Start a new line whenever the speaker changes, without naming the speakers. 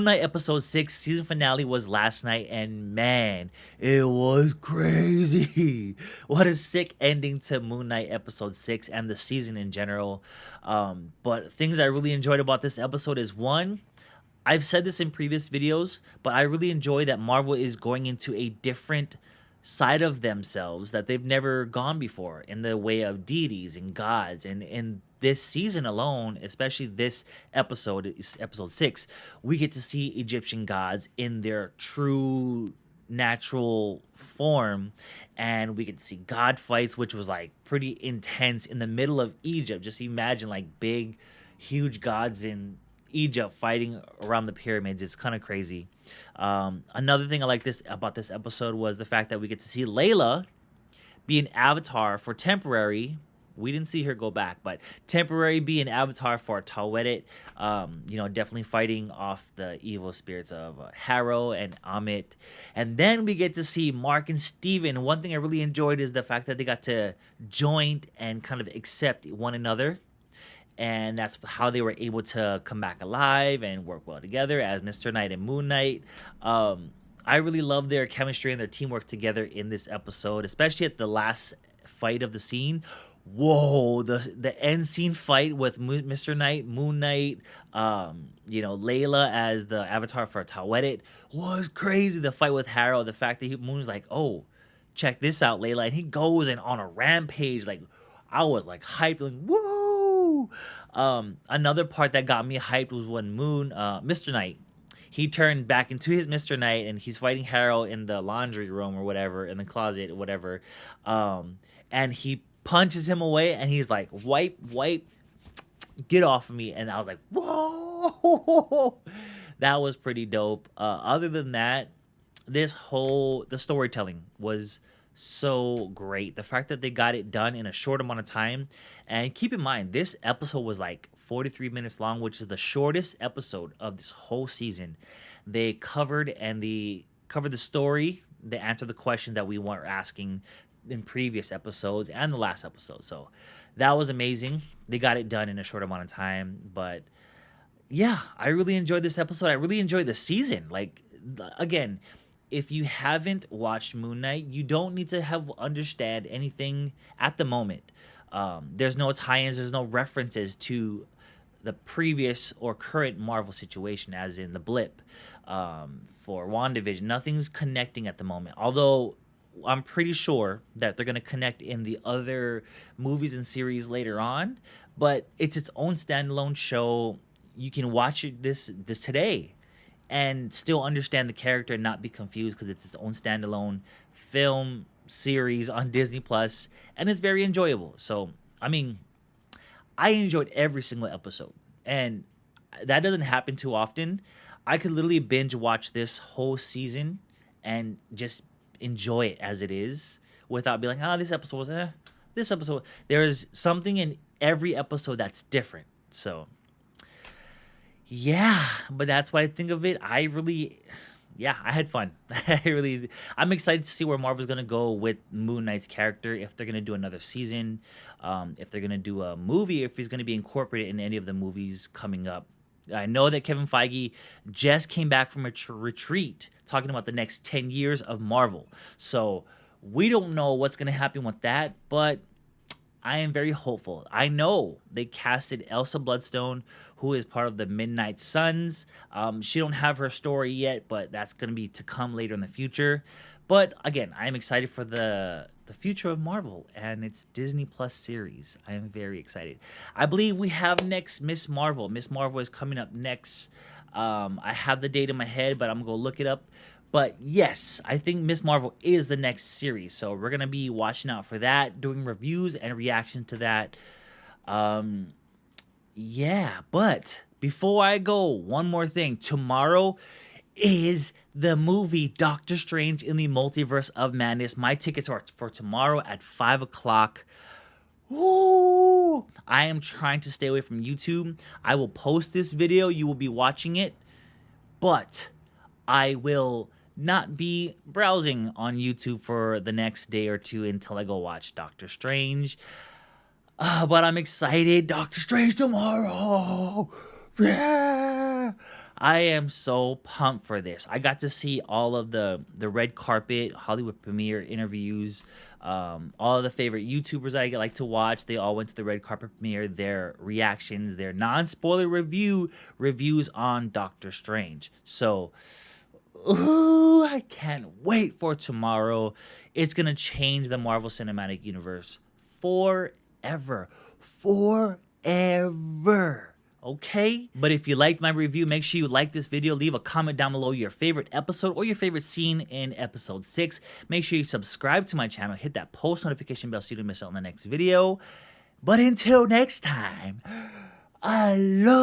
Knight episode 6 season finale was last night, and man, it was crazy. What a sick ending to Moon Knight episode 6 and the season in general. But things I really enjoyed about this episode is one, I've said this in previous videos, but I really enjoy that Marvel is going into a different side of themselves that they've never gone before in the way of deities and gods. And in this season alone, especially this episode, is episode 6, we get to see Egyptian gods in their true natural form, and we get to see god fights, which was like pretty intense in the middle of Egypt. Just imagine like big huge gods in Egypt fighting around the pyramids. It's kind of crazy. Another thing I like this about this episode was the fact that we get to see Layla be an avatar for temporary. We didn't see her go back, but temporary be an avatar for Tawedit. Definitely fighting off the evil spirits of Harrow and Ammit. And then we get to see Mark and Steven. One thing I really enjoyed is the fact that they got to join and kind of accept one another, and that's how they were able to come back alive and work well together as Mr. Knight and MoonKnight. I really love their chemistry and their teamwork together in this episode, especially at the last fight of the scene. Whoa, the end scene fight with Mr. Knight, Moon Knight, Layla as the avatar for Tawedit was crazy. The fight with Harrow, the fact that Moon's like, oh, check this out, Layla, and he goes and on a rampage. Like, I was like hyped, like, whoa. Another part that got me hyped was when Mr. Knight, he turned back into his Mr. Knight and he's fighting Harrow in the laundry room or whatever, in the closet or whatever. And he punches him away and he's like, wipe, get off of me. And I was like, whoa, that was pretty dope. Other than that, the storytelling was so great. The fact that they got it done in a short amount of time. And keep in mind, this episode was like 43 minutes long, which is the shortest episode of this whole season. They covered the story. They answered the question that we were asking in previous episodes and the last episode. So that was amazing. They got it done in a short amount of time. But yeah, I really enjoyed this episode. I really enjoyed the season. Like, again, if you haven't watched Moon Knight, you don't need to understand anything at the moment. There's no tie-ins, there's no references to the previous or current Marvel situation, as in the blip for WandaVision. Nothing's connecting at the moment. Although I'm pretty sure that they're going to connect in the other movies and series later on. But it's its own standalone show. You can watch it this today and still understand the character and not be confused, because it's its own standalone film series on Disney Plus, and it's very enjoyable. So, I mean, I enjoyed every single episode, and that doesn't happen too often. I could literally binge watch this whole season and just enjoy it as it is without being like, this episode was this episode. There's something in every episode that's different. So yeah, but that's what I think of it. I had fun. I'm excited to see where Marvel's gonna go with Moon Knight's character. If they're gonna do another season, if they're gonna do a movie, if he's gonna be incorporated in any of the movies coming up. I know that Kevin Feige just came back from a retreat talking about the next 10 years of Marvel. So we don't know what's gonna happen with that, but I am very hopeful. I know they casted Elsa Bloodstone, who is part of the Midnight Suns. She don't have her story yet, but that's going to be to come later in the future. But again, I am excited for the future of Marvel and its Disney Plus series. I am very excited. I believe we have next Miss Marvel. Miss Marvel is coming up next. I have the date in my head, but I'm going to go look it up. But yes, I think Miss Marvel is the next series. So we're going to be watching out for that, doing reviews and reaction to that. Yeah, but before I go, one more thing. Tomorrow is the movie Doctor Strange in the Multiverse of Madness. My tickets are for tomorrow at 5 o'clock. Ooh, I am trying to stay away from YouTube. I will post this video. You will be watching it. But I will not be browsing on YouTube for the next day or two until I go watch Doctor Strange. But I'm excited. Doctor Strange tomorrow. Yeah. I am so pumped for this. I got to see all of the red carpet Hollywood premiere interviews. All of the favorite YouTubers that I like to watch, they all went to the red carpet premiere. Their reactions, their non-spoiler reviews on Doctor Strange. So, ooh, I can't wait for tomorrow. It's gonna change the Marvel Cinematic Universe forever. Forever. Okay? But if you liked my review, make sure you like this video. Leave a comment down below your favorite episode or your favorite scene in episode 6. Make sure you subscribe to my channel. Hit that post notification bell so you don't miss out on the next video. But until next time, aloha!